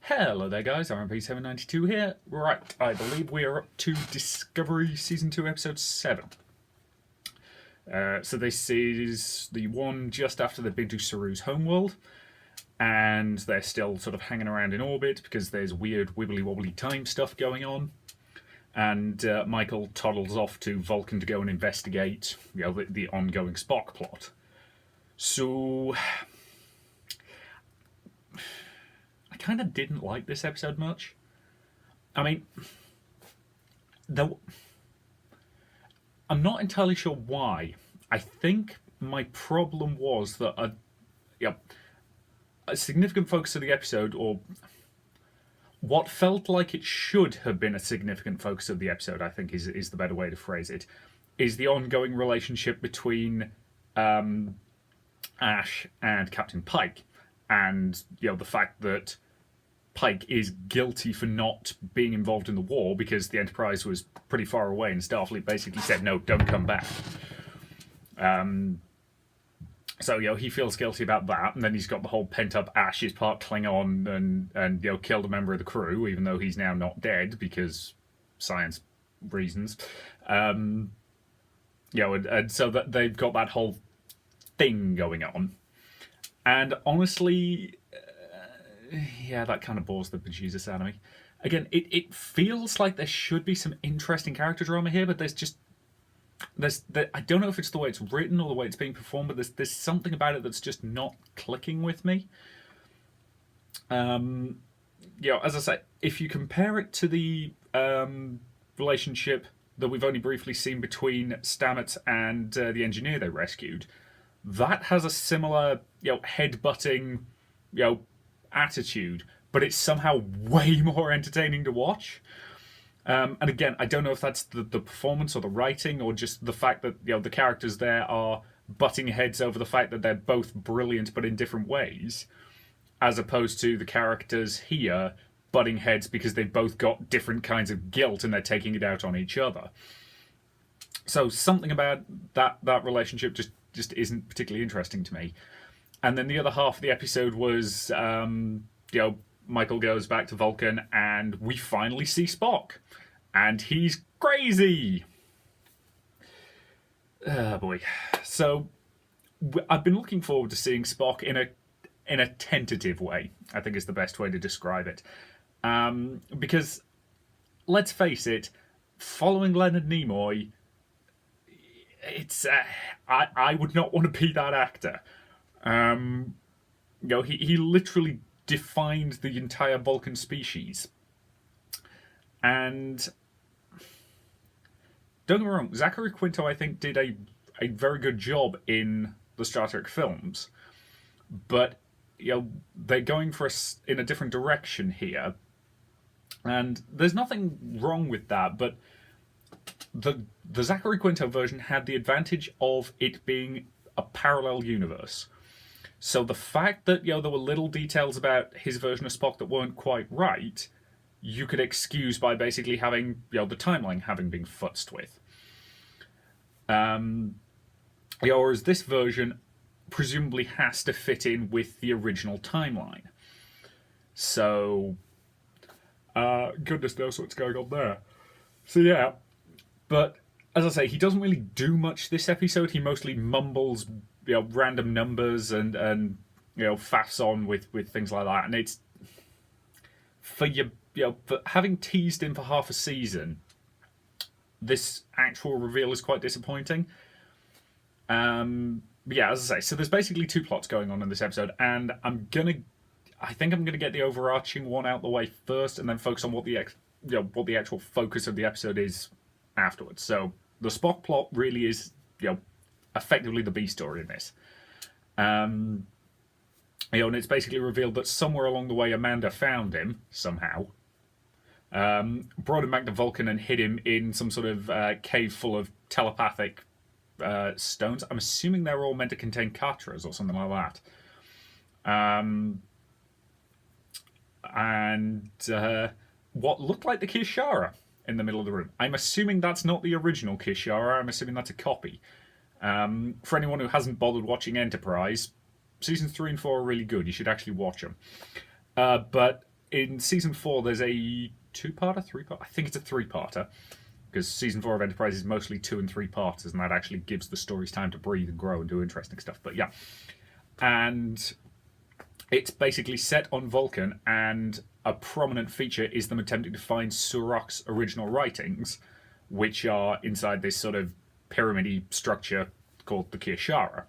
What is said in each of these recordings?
Hello there guys, RMP792 here. Right, I believe we are up to Discovery Season 2 Episode 7. So this is the one just after they've been to Saru's homeworld, and they're still sort of hanging around in orbit because there's weird wibbly-wobbly time stuff going on. And Michael toddles off to Vulcan to go and investigate the ongoing Spock plot. So I kind of didn't like this episode much. I mean, I'm not entirely sure why. I think my problem was that a significant focus of the episode, or what felt like it should have been a significant focus of the episode, I think is the better way to phrase it, is the ongoing relationship between Ash and Captain Pike, and the fact that Pike is guilty for not being involved in the war because the Enterprise was pretty far away and Starfleet basically said, no, don't come back. So he feels guilty about that, and then he's got the whole pent-up Ash is part Klingon and killed a member of the crew, even though he's now not dead because science reasons. And so that they've got that whole thing going on. And honestly, that kind of bores the bejesus out of me. Again, it feels like there should be some interesting character drama here, but I don't know if it's the way it's written or the way it's being performed, but there's something about it that's just not clicking with me. As I say, if you compare it to the relationship that we've only briefly seen between Stamets and the engineer they rescued, that has a similar, head-butting, attitude, but it's somehow way more entertaining to watch. And again, I don't know if that's the performance or the writing or just the fact that the characters there are butting heads over the fact that they're both brilliant but in different ways, as opposed to the characters here butting heads because they've both got different kinds of guilt and they're taking it out on each other. So something about that relationship just isn't particularly interesting to me. And then the other half of the episode was, Michael goes back to Vulcan and we finally see Spock. And he's crazy! Oh boy. So, I've been looking forward to seeing Spock in a tentative way, I think is the best way to describe it. Because, let's face it, following Leonard Nimoy, it's I would not want to be that actor. He literally defined the entire Vulcan species. And don't get me wrong, Zachary Quinto, I think, did a very good job in the Star Trek films. But, they're going in a different direction here. And there's nothing wrong with that, but the Zachary Quinto version had the advantage of it being a parallel universe. So the fact that there were little details about his version of Spock that weren't quite right, you could excuse by basically having the timeline having been futzed with. Whereas this version presumably has to fit in with the original timeline. So goodness knows what's going on there. So yeah, but as I say, he doesn't really do much this episode. He mostly mumbles random numbers and faffs on with things like that, and it's for for having teased him for half a season, this actual reveal is quite disappointing. But yeah, as I say, so there's basically two plots going on in this episode, and I think I'm gonna get the overarching one out the way first, and then focus on what the actual focus of the episode is afterwards. So the Spock plot really is effectively the B story in this. And it's basically revealed that somewhere along the way Amanda found him somehow, brought him back to Vulcan and hid him in some sort of cave full of telepathic stones. I'm assuming they're all meant to contain Katras or something like that. And what looked like the Kishara in the middle of the room. I'm assuming that's not the original Kishara. I'm assuming that's a copy. For anyone who hasn't bothered watching Enterprise, seasons 3 and 4 are really good. You should actually watch them. But in season 4, there's a two-parter, three-part. I think it's a three-parter because season 4 of Enterprise is mostly 2 and 3 parters, and that actually gives the stories time to breathe and grow and do interesting stuff. But yeah, and it's basically set on Vulcan, and a prominent feature is them attempting to find Surak's original writings, which are inside this sort of pyramid-y structure called the Kirshara.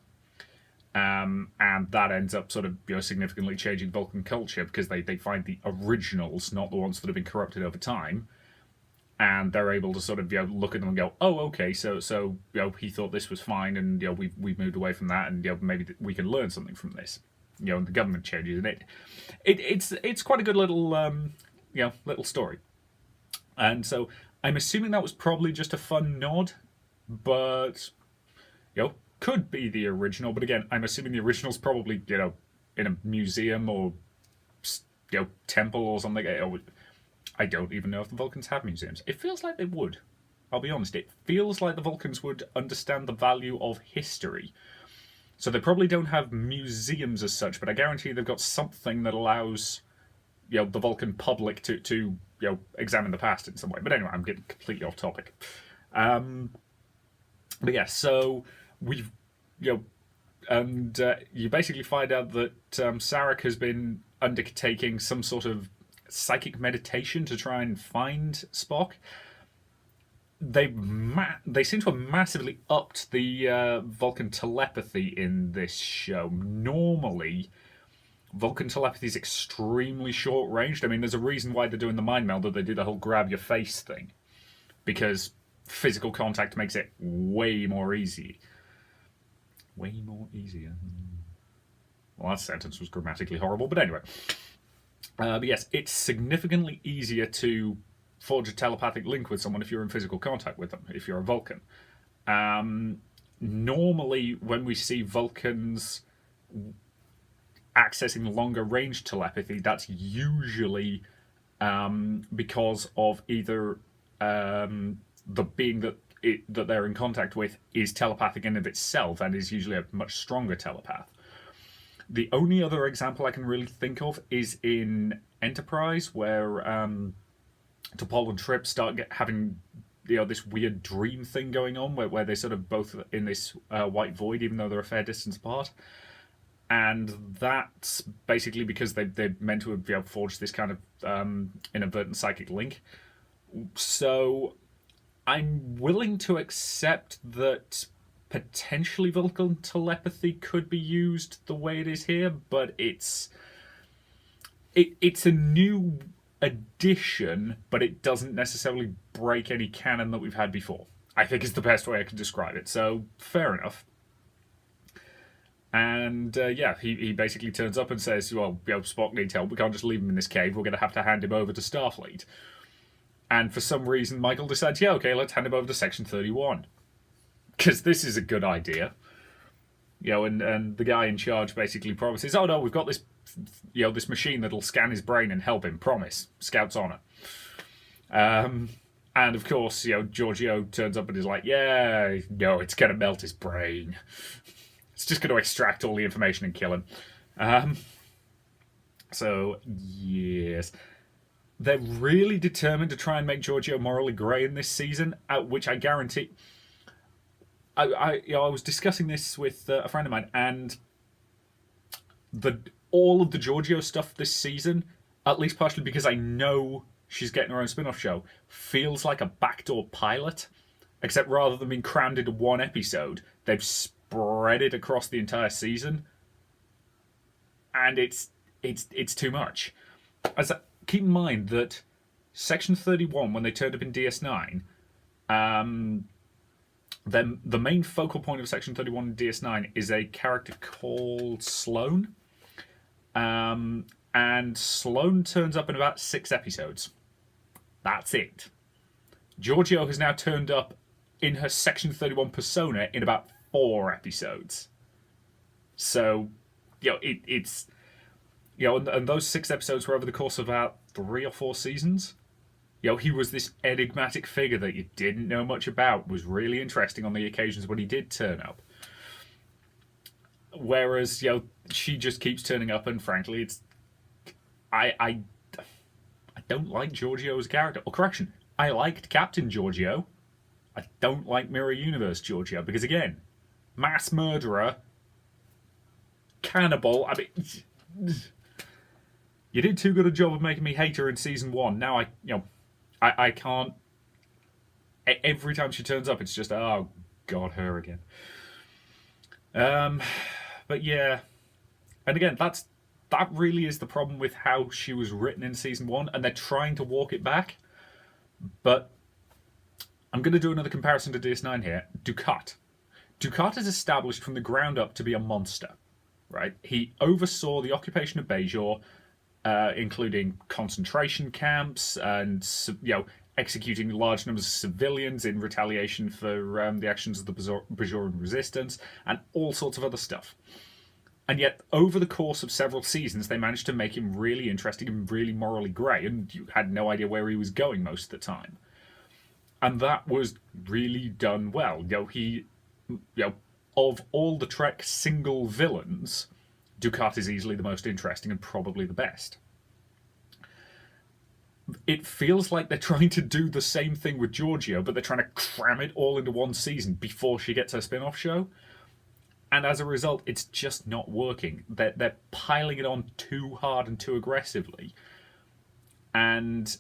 And that ends up sort of significantly changing Vulcan culture because they find the originals, not the ones that have been corrupted over time, and they're able to sort of look at them and go, oh, okay, so he thought this was fine, and we've moved away from that, and maybe we can learn something from this. And the government changes, and it's quite a good little little story. And so I'm assuming that was probably just a fun nod, but could be the original. But again, I'm assuming the original's probably in a museum or temple or something. I don't even know if the Vulcans have museums. It feels like they would. I'll be honest. It feels like the Vulcans would understand the value of history. So they probably don't have museums as such, but I guarantee they've got something that allows the Vulcan public to examine the past in some way. But anyway, I'm getting completely off topic. But yeah, so we've and you basically find out that Sarek has been undertaking some sort of psychic meditation to try and find Spock. They seem to have massively upped the Vulcan telepathy in this show. Normally, Vulcan telepathy is extremely short-ranged. I mean, there's a reason why they're doing the mind meld, that they do the whole grab your face thing. Because physical contact makes it way more easy. Way more easier. Well, that sentence was grammatically horrible, but anyway. But yes, it's significantly easier to forge a telepathic link with someone if you're in physical contact with them, if you're a Vulcan. Normally, when we see Vulcans accessing longer range telepathy, that's usually because of either the being that they're in contact with is telepathic in of itself and is usually a much stronger telepath. The only other example I can really think of is in Enterprise, where T'Pol and Trip start having this weird dream thing going on, where they're sort of both in this white void, even though they're a fair distance apart. And that's basically because they're meant to have forged this kind of inadvertent psychic link. So I'm willing to accept that potentially Vulcan telepathy could be used the way it is here, but it's a new addition, but it doesn't necessarily break any canon that we've had before, I think is the best way I can describe it. So, fair enough. And he basically turns up and says, well, Spock needs help. We can't just leave him in this cave. We're going to have to hand him over to Starfleet. And for some reason, Michael decides, okay, let's hand him over to Section 31. Because this is a good idea. And the guy in charge basically promises, oh no, we've got this this machine that'll scan his brain and help him. Promise. Scout's honor. And of course, Giorgio turns up and is like, yeah, no, it's going to melt his brain. It's just going to extract all the information and kill him. So, yes. They're really determined to try and make Giorgio morally grey in this season, which I guarantee... I was discussing this with a friend of mine, and all of the Giorgio stuff this season, at least partially because I know she's getting her own spin-off show, feels like a backdoor pilot, except rather than being crammed into one episode, they've spread it across the entire season, and it's too much. Keep in mind that Section 31, when they turned up in DS9, then the main focal point of Section 31 in DS9 is a character called Sloane. And Sloane turns up in about 6 episodes. That's it. Giorgio has now turned up in her Section 31 persona in about 4 episodes. So, it's... and those 6 episodes were over the course of about 3 or 4 seasons. He was this enigmatic figure that you didn't know much about. Was really interesting on the occasions when he did turn up. Whereas, she just keeps turning up, and frankly, it's... don't like Giorgio as a character. Or correction, I liked Captain Giorgio. I don't like Mirror Universe Giorgio because again, mass murderer, cannibal. I mean, you did too good a job of making me hate her in season 1. Now I can't. Every time she turns up, it's just oh god, her again. But yeah, and again, that really is the problem with how she was written in season 1, and they're trying to walk it back. But I'm going to do another comparison to DS9 here. Dukat. Dukat is established from the ground up to be a monster, right? He oversaw the occupation of Bajor, including concentration camps and executing large numbers of civilians in retaliation for the actions of the Bajoran resistance and all sorts of other stuff. And yet, over the course of several seasons, they managed to make him really interesting and really morally grey, and you had no idea where he was going most of the time. And that was really done well. Of all the Trek single villains, Dukat is easily the most interesting and probably the best. It feels like they're trying to do the same thing with Giorgio, but they're trying to cram it all into one season before she gets her spin-off show. And as a result, it's just not working. They're piling it on too hard and too aggressively. And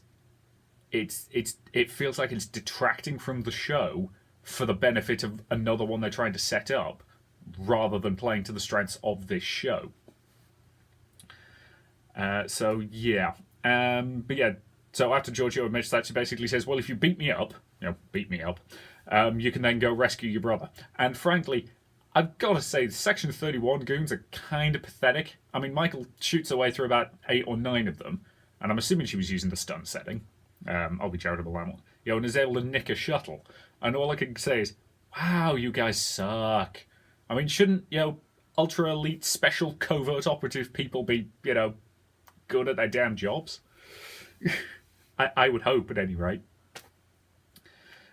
it feels like it's detracting from the show for the benefit of another one they're trying to set up, rather than playing to the strengths of this show. So after Giorgio admits that, she basically says, well, if you beat me up, you can then go rescue your brother. And frankly, I've got to say, Section 31 goons are kind of pathetic. I mean, Michael shoots away through about 8 or 9 of them, and I'm assuming she was using the stun setting. I'll be charitable that one. And is able to nick a shuttle. And all I can say is, wow, you guys suck. I mean, shouldn't, ultra elite special covert operative people be, good at their damn jobs? I would hope, at any rate.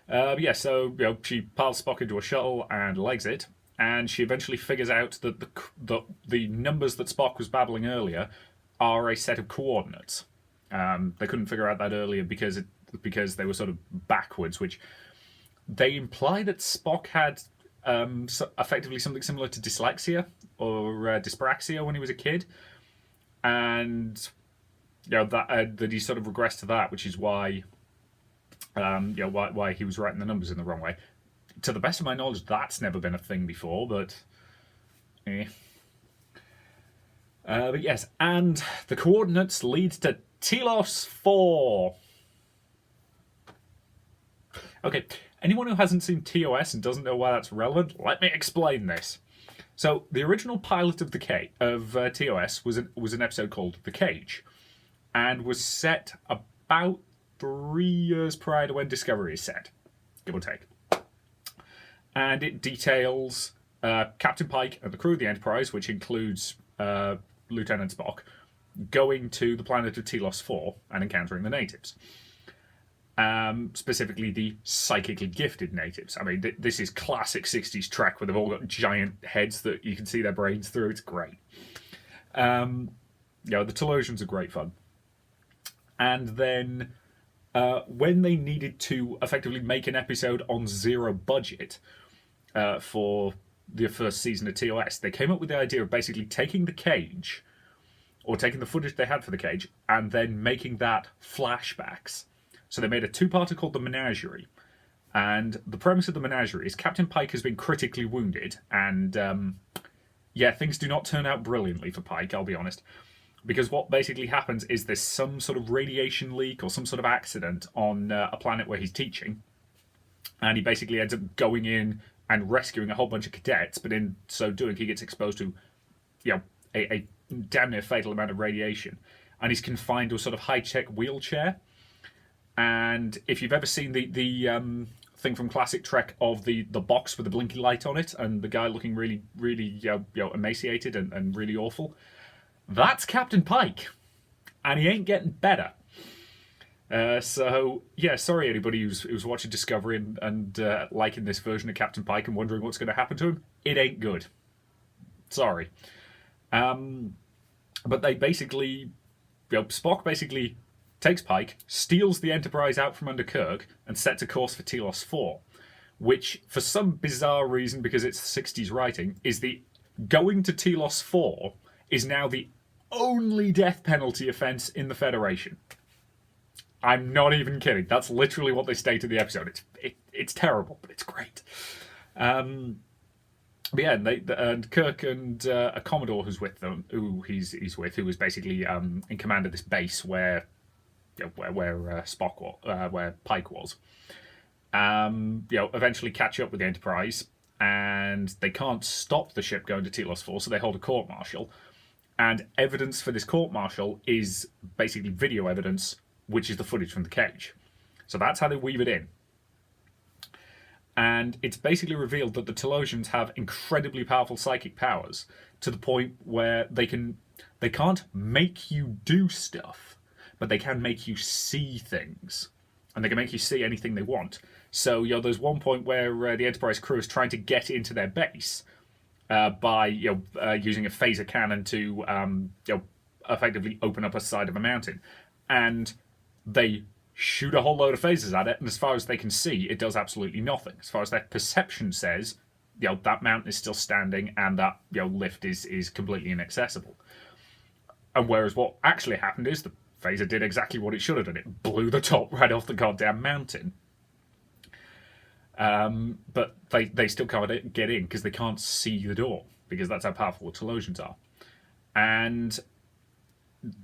She piles Spock into a shuttle and legs it, and she eventually figures out that the numbers that Spock was babbling earlier are a set of coordinates. They couldn't figure out that earlier because they were sort of backwards, which they imply that Spock had effectively something similar to dyslexia or dyspraxia when he was a kid, and that he sort of regressed to that, which is why why he was writing the numbers in the wrong way. To the best of my knowledge, that's never been a thing before, but yes, and the coordinates lead to Telos 4. Okay, anyone who hasn't seen TOS and doesn't know why that's relevant, let me explain this. So, the original pilot of TOS was an episode called The Cage, and was set about 3 years prior to when Discovery is set, give or take. And it details Captain Pike and the crew of the Enterprise, which includes Lieutenant Spock, going to the planet of Telos 4 and encountering the natives. Specifically the psychically gifted natives. I mean, this is classic 60s Trek where they've all got giant heads that you can see their brains through. It's great. The Telosians are great fun. And then when they needed to effectively make an episode on zero budget for the first season of TOS, they came up with the idea of basically taking the Cage, or taking the footage they had for the Cage, and then making that flashbacks. So they made a 2-parter called The Menagerie. And the premise of The Menagerie is Captain Pike has been critically wounded, and things do not turn out brilliantly for Pike, I'll be honest. Because what basically happens is there's some sort of radiation leak or some sort of accident on a planet where he's teaching, and he basically ends up going in and rescuing a whole bunch of cadets, but in so doing he gets exposed to a damn near fatal amount of radiation, and he's confined to a sort of high-tech wheelchair. And if you've ever seen the thing from classic Trek of the box with the blinky light on it and the guy looking really, really emaciated and really awful, that's Captain Pike, and he ain't getting better. Sorry anybody who's watching Discovery and liking this version of Captain Pike and wondering what's going to happen to him. It ain't good. Sorry. But they basically, Spock basically takes Pike, steals the Enterprise out from under Kirk, and sets a course for Telos 4, which, for some bizarre reason, because it's 60s writing, is the going to Telos 4 is now the only death penalty offense in the Federation. I'm not even kidding. That's literally what they state in the episode. It's terrible, but it's great. But yeah, and Kirk and a Commodore who's with them, who he's with, who was basically in command of this base where Spock was, where Pike was. Eventually catch up with the Enterprise, and they can't stop the ship going to Telos 4, so they hold a court-martial. And evidence for this court-martial is basically video evidence, which is the footage from the cage. So that's how they weave it in. And it's basically revealed that the Telosians have incredibly powerful psychic powers to the point where they can't make you do stuff, but they can make you see things. And they can make you see anything they want. So, there's one point where the Enterprise crew is trying to get into their base by using a phaser cannon to effectively open up a side of a mountain. And they shoot a whole load of phasers at it, and as far as they can see, it does absolutely nothing. As far as their perception says, that mountain is still standing, and that lift is completely inaccessible. And whereas what actually happened is the phaser did exactly what it should have done. It blew the top right off the goddamn mountain. But they still can't get in because they can't see the door, because that's how powerful the Telosians are. And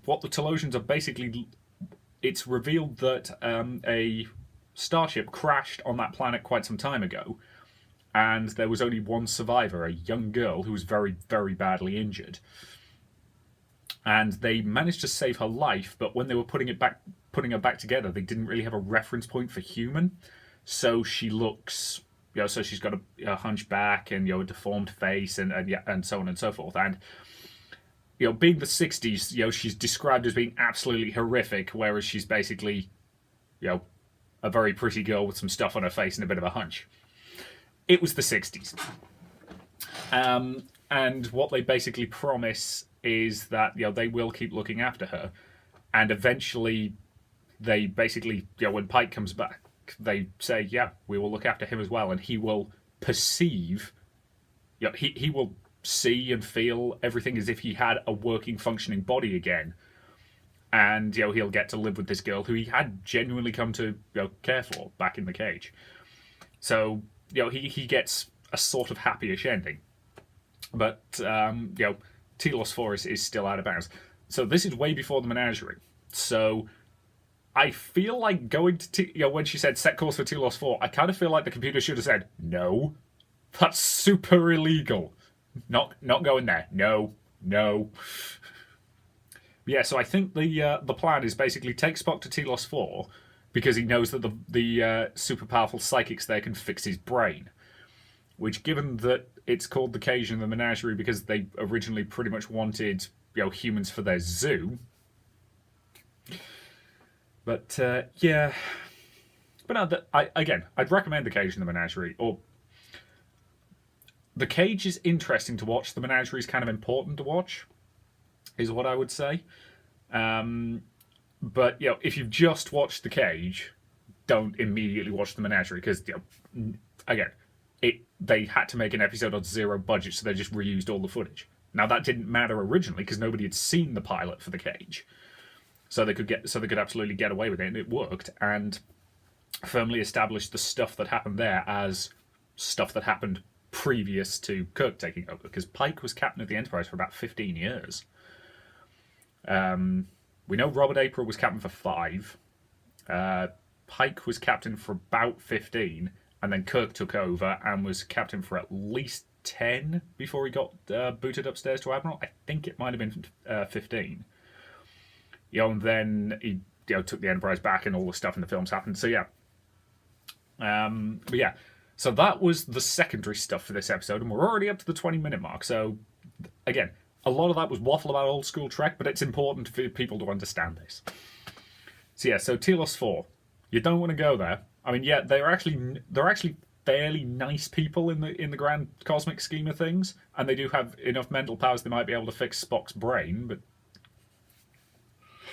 what the Telosians are basically... It's revealed that a starship crashed on that planet quite some time ago, and there was only one survivor, a young girl who was very, very badly injured. And they managed to save her life, but when they were putting her back together, they didn't really have a reference point for human. So she looks, so she's got a hunchback and a deformed face and so on and so forth. And being the 60s, she's described as being absolutely horrific, whereas she's basically, a very pretty girl with some stuff on her face and a bit of a hunch. It was the 60s. And what they basically promise is that, they will keep looking after her. And eventually, they basically, when Pike comes back, they say, we will look after him as well. And he will perceive, he will see and feel everything as if he had a working, functioning body again. And, he'll get to live with this girl who he had genuinely come to, care for back in the cage. So, he gets a sort of happy-ish ending. But, Telos 4 is still out of bounds. So this is way before the menagerie. So I feel like going to... when she said set course for Telos 4, I kind of feel like the computer should have said, no, that's super illegal. Not going there. No. Yeah, so I think the plan is basically take Spock to Telos 4 because he knows that the super powerful psychics there can fix his brain. Which, given that it's called the cage and the menagerie because they originally pretty much wanted humans for their zoo. But yeah, but no, I'd recommend the cage and the menagerie. Or the cage is interesting to watch. The menagerie is kind of important to watch, is what I would say. But if you've just watched the cage, don't immediately watch the menagerie because again. They had to make an episode on zero budget, so they just reused all the footage. Now that didn't matter originally because nobody had seen the pilot for the cage, so they could absolutely get away with it, and it worked. And firmly established the stuff that happened there as stuff that happened previous to Kirk taking over. Because Pike was captain of the Enterprise for about 15 years. We know Robert April was captain for 5. Pike was captain for about 15. And then Kirk took over and was captain for at least 10 before he got booted upstairs to Admiral. I think it might have been 15. And then he took the Enterprise back and all the stuff in the films happened. So yeah. But yeah. So that was the secondary stuff for this episode. And we're already up to the 20-minute mark. So again, a lot of that was waffle about old school Trek, but it's important for people to understand this. So yeah, so Telos 4. You don't want to go there. I mean, yeah, they're actually fairly nice people in the grand cosmic scheme of things, and they do have enough mental powers they might be able to fix Spock's brain. But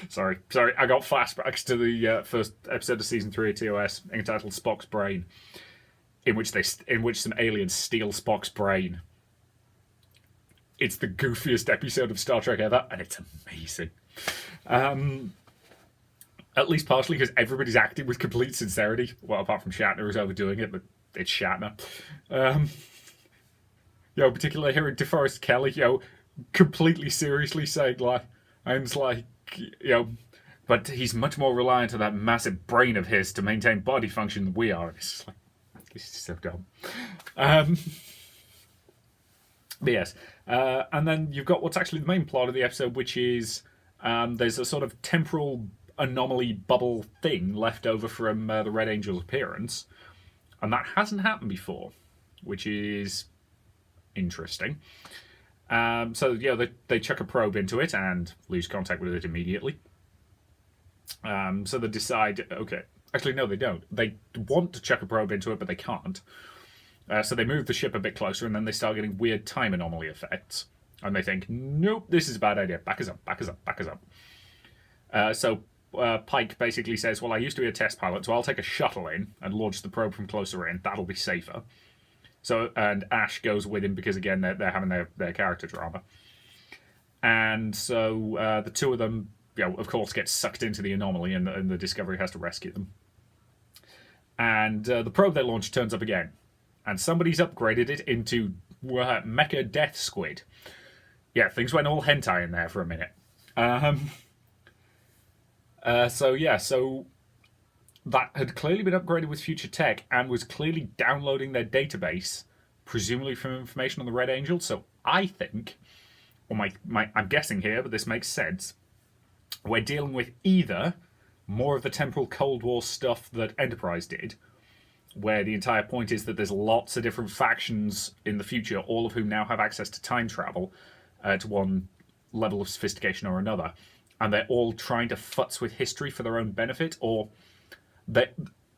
Sorry, I got flashbacks to the first episode of season 3 of TOS entitled Spock's Brain, in which some aliens steal Spock's brain. It's the goofiest episode of Star Trek ever, and it's amazing. At least partially because everybody's acting with complete sincerity. Well, apart from Shatner who's overdoing it, but it's Shatner. Particularly hearing DeForest Kelly, completely seriously saying but he's much more reliant on that massive brain of his to maintain body function than we are. It's just like, this is so dumb. But yes, and then you've got what's actually the main plot of the episode, which is there's a sort of temporal anomaly bubble thing left over from the Red Angel's appearance, and that hasn't happened before, which is interesting. They chuck a probe into it and lose contact with it immediately. So they decide, okay, actually no, they don't. They want to chuck a probe into it, but they can't. So they move the ship a bit closer, and then they start getting weird time anomaly effects. And they think, nope, this is a bad idea. Back us up. So Pike basically says, well, I used to be a test pilot, so I'll take a shuttle in and launch the probe from closer in. That'll be safer. And Ash goes with him because, again, they're having their character drama. And so the two of them, of course, get sucked into the anomaly, and the Discovery has to rescue them. And the probe they launched turns up again. And somebody's upgraded it into Mecha Death Squid. Yeah, things went all hentai in there for a minute. So that had clearly been upgraded with future tech and was clearly downloading their database, presumably from information on the Red Angel. So I think, or I'm guessing here, but this makes sense, we're dealing with either more of the temporal Cold War stuff that Enterprise did, where the entire point is that there's lots of different factions in the future, all of whom now have access to time travel to one level of sophistication or another, and they're all trying to futz with history for their own benefit, or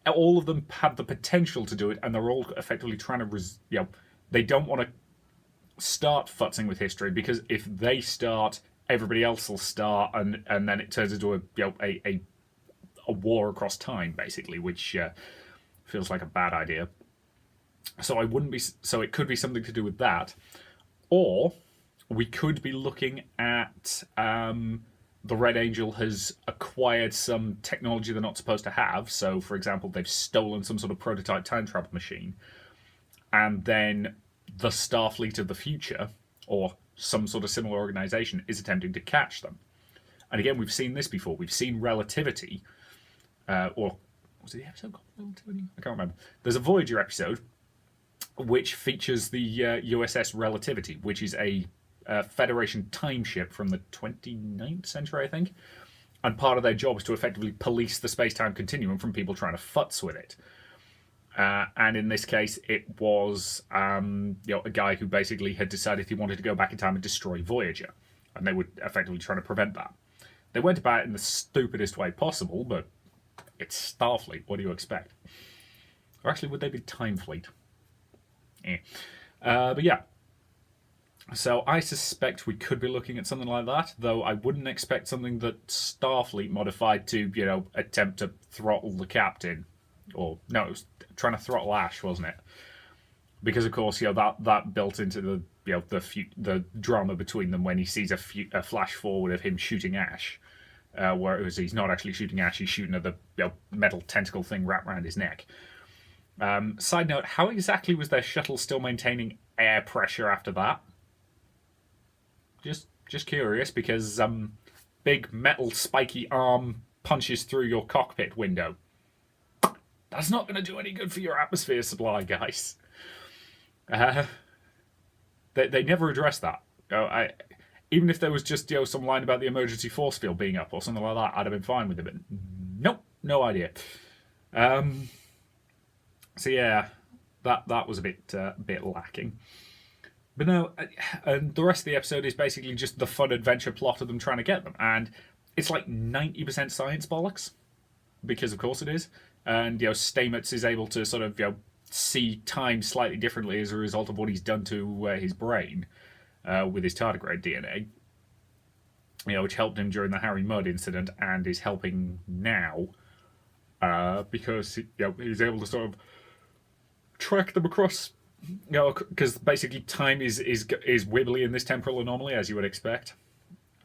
all of them have the potential to do it, and they're all effectively trying to, they don't want to start futzing with history, because if they start, everybody else will start, and then it turns into a war across time, basically, which feels like a bad idea. So it could be something to do with that, or we could be looking at the Red Angel has acquired some technology they're not supposed to have. So, for example, they've stolen some sort of prototype time travel machine, and then the Starfleet of the future, or some sort of similar organization, is attempting to catch them. And again, we've seen this before. We've seen Relativity, or was it the episode called Relativity? I can't remember. There's a Voyager episode which features the USS Relativity, which is a Federation time ship from the 29th century, I think. And part of their job is to effectively police the space-time continuum from people trying to futz with it. And in this case, it was a guy who basically had decided he wanted to go back in time and destroy Voyager. And they were effectively trying to prevent that. They went about it in the stupidest way possible, but it's Starfleet. What do you expect? Or actually, would they be Time Fleet? But yeah. So I suspect we could be looking at something like that, though I wouldn't expect something that Starfleet modified to, attempt to throttle the captain. Or, no, it was trying to throttle Ash, wasn't it? Because, of course, that built into the drama between them when he sees a flash forward of him shooting Ash. Whereas he's not actually shooting Ash, he's shooting at the metal tentacle thing wrapped around his neck. Side note, how exactly was their shuttle still maintaining air pressure after that? Just curious, because big metal spiky arm punches through your cockpit window. That's not going to do any good for your atmosphere supply, guys. They never addressed that. Even if there was just some line about the emergency force field being up or something like that, I'd have been fine with it. But nope, no idea. So yeah, that was a bit lacking. But no, and the rest of the episode is basically just the fun adventure plot of them trying to get them, and it's like 90% science bollocks, because of course it is. And Stamets is able to sort of see time slightly differently as a result of what he's done to his brain with his tardigrade DNA. which helped him during the Harry Mudd incident and is helping now, because he's able to sort of track them across. Because basically time is wibbly in this temporal anomaly, as you would expect,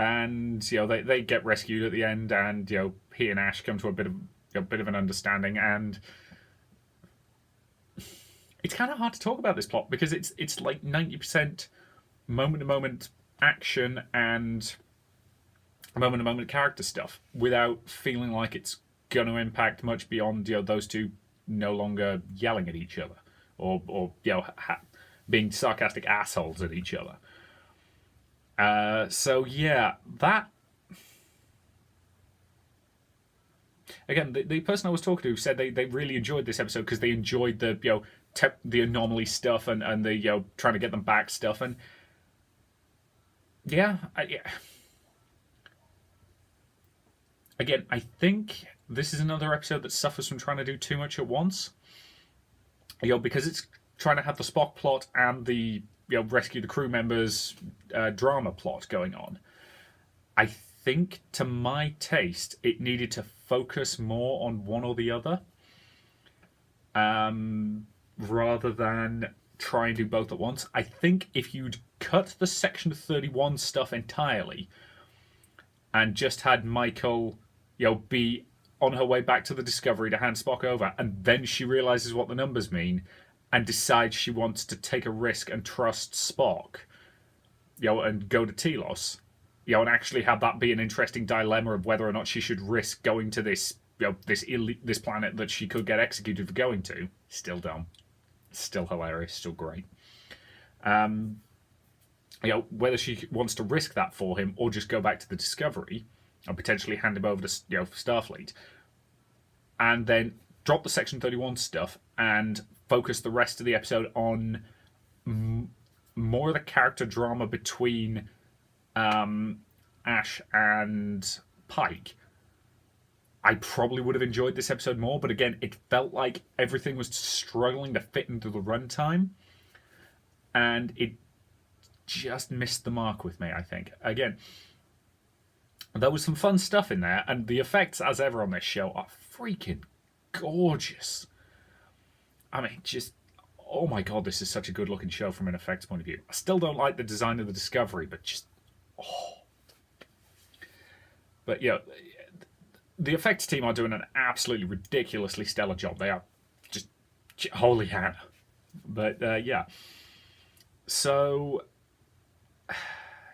and they get rescued at the end, and he and Ash come to a bit of an understanding, and it's kind of hard to talk about this plot because it's like 90% moment to moment action and moment to moment character stuff without feeling like it's going to impact much beyond those two no longer yelling at each other or being sarcastic assholes at each other. So yeah, that again, the person I was talking to said they really enjoyed this episode because they enjoyed the the anomaly stuff and the trying to get them back stuff, and yeah. Again, I think this is another episode that suffers from trying to do too much at once. Because it's trying to have the Spock plot and the rescue the crew members drama plot going on. I think, to my taste, it needed to focus more on one or the other, rather than try and do both at once. I think if you'd cut the Section 31 stuff entirely and just had Michael, be on her way back to the Discovery to hand Spock over, and then she realizes what the numbers mean and decides she wants to take a risk and trust Spock, and go to Telos, and actually have that be an interesting dilemma of whether or not she should risk going to this, this planet that she could get executed for going to. Still dumb, still hilarious, still great. Whether she wants to risk that for him or just go back to the Discovery and potentially hand him over to Starfleet, and then drop the Section 31 stuff and focus the rest of the episode on more of the character drama between Ash and Pike. I probably would have enjoyed this episode more, but again, it felt like everything was struggling to fit into the runtime, and it just missed the mark with me, I think. Again, there was some fun stuff in there, and the effects, as ever on this show, are freaking gorgeous. I mean, just, oh my god, this is such a good looking show from an effects point of view. I still don't like the design of the Discovery, but just, oh. But the effects team are doing an absolutely ridiculously stellar job. They are just holy Hannah. But yeah. So,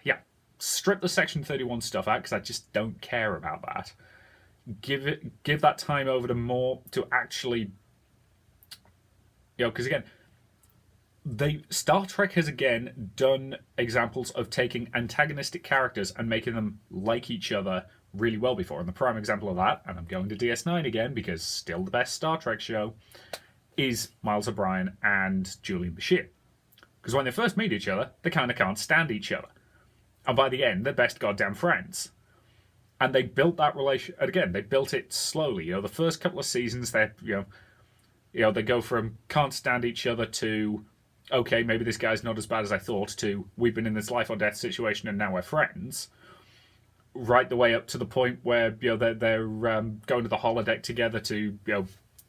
yeah, strip the Section 31 stuff out because I just don't care about that. Give that time over to actually, because again, Star Trek has again done examples of taking antagonistic characters and making them like each other really well before. And the prime example of that, and I'm going to DS9 again because still the best Star Trek show, is Miles O'Brien and Julian Bashir. Because when they first meet each other, they kind of can't stand each other. And by the end, they're best goddamn friends. And they built that relation, and again, they built it slowly. The first couple of seasons, they go from can't stand each other to, okay, maybe this guy's not as bad as I thought, to we've been in this life or death situation and now we're friends. Right the way up to the point where they're going to the holodeck together to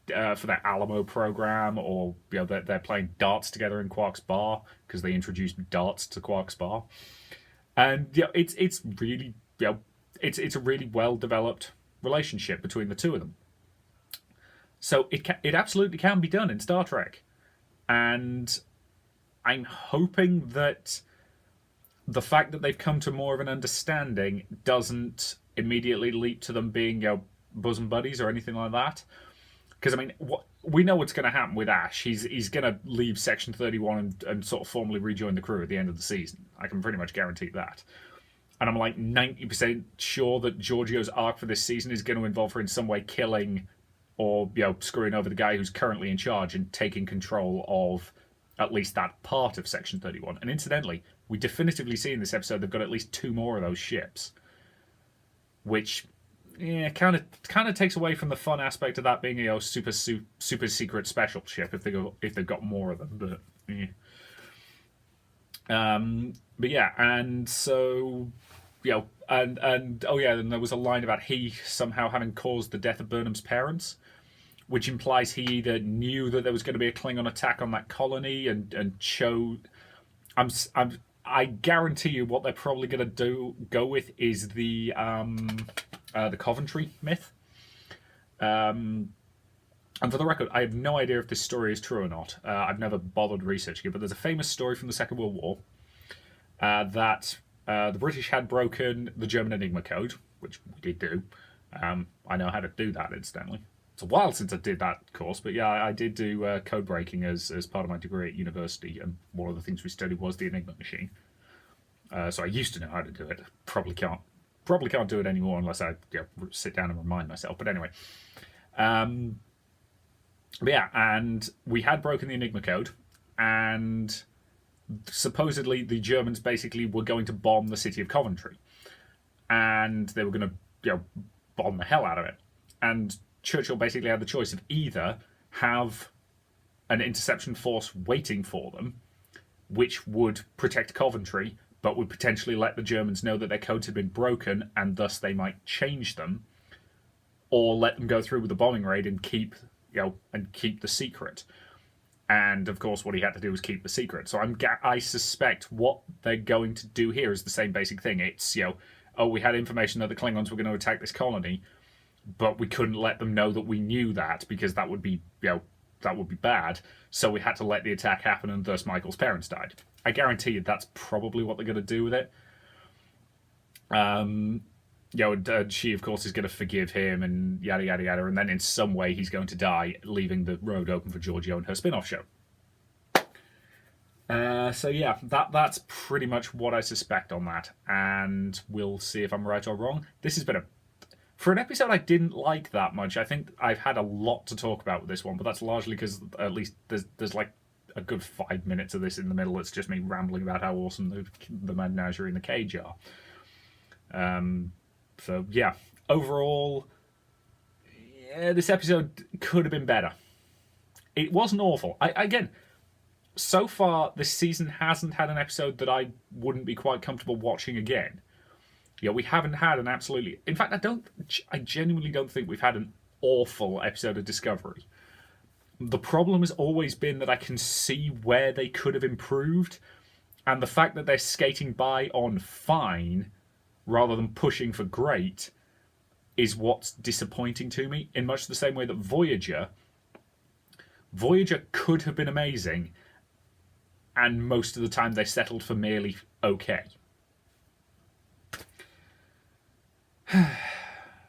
for their Alamo program, or they're playing darts together in Quark's bar because they introduced darts to Quark's bar, and it's really it's a really well developed relationship between the two of them. So it absolutely can be done in Star Trek, and I'm hoping that the fact that they've come to more of an understanding doesn't immediately leap to them being bosom buddies or anything like that. Because I mean, we know what's going to happen with Ash. He's going to leave Section 31 and sort of formally rejoin the crew at the end of the season. I can pretty much guarantee that. And I'm like 90% sure that Giorgio's arc for this season is going to involve her in some way killing or screwing over the guy who's currently in charge and taking control of at least that part of Section 31. And incidentally, we definitively see in this episode they've got at least 2 more of those ships, which kind of takes away from the fun aspect of that being super secret special ship if they've got more of them. But yeah, and so and oh yeah, and there was a line about he somehow having caused the death of Burnham's parents, which implies he either knew that there was going to be a Klingon attack on that colony and chose. I guarantee you, what they're probably going to go with is the Coventry myth. And for the record, I have no idea if this story is true or not. I've never bothered researching it, but there's a famous story from the Second World War that the British had broken the German Enigma code, which we did do. I know how to do that, incidentally. It's a while since I did that course, but yeah, I did do code breaking as part of my degree at university, and one of the things we studied was the Enigma machine. So I used to know how to do it. Probably can't do it anymore unless I sit down and remind myself. But anyway, but yeah, and we had broken the Enigma code, and supposedly the Germans basically were going to bomb the city of Coventry, and they were going to bomb the hell out of it. And Churchill basically had the choice of either have an interception force waiting for them, which would protect Coventry, but would potentially let the Germans know that their codes had been broken and thus they might change them, or let them go through with the bombing raid and keep the secret. And of course, what he had to do was keep the secret. So I suspect what they're going to do here is the same basic thing. It's we had information that the Klingons were going to attack this colony, but we couldn't let them know that we knew that because that would be bad. So we had to let the attack happen, and thus Michael's parents died. I guarantee you that's probably what they're going to do with it. She of course is going to forgive him and yada yada yada, and then in some way he's going to die, leaving the road open for Giorgio and her spin-off show. So yeah, that's pretty much what I suspect on that, and we'll see if I'm right or wrong. This has been for an episode I didn't like that much. I think I've had a lot to talk about with this one, but that's largely because at least there's like a good 5 minutes of this in the middle. It's just me rambling about how awesome the menagerie and the cage are. So yeah, overall, this episode could have been better. It wasn't awful. Again, so far this season hasn't had an episode that I wouldn't be quite comfortable watching again. We haven't had an absolutely... In fact, I genuinely don't think we've had an awful episode of Discovery. The problem has always been that I can see where they could have improved, and the fact that they're skating by on fine rather than pushing for great is what's disappointing to me, in much the same way that Voyager could have been amazing, and most of the time they settled for merely okay.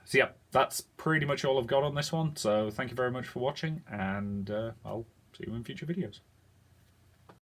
So yeah, that's pretty much all I've got on this one, so thank you very much for watching, and I'll see you in future videos.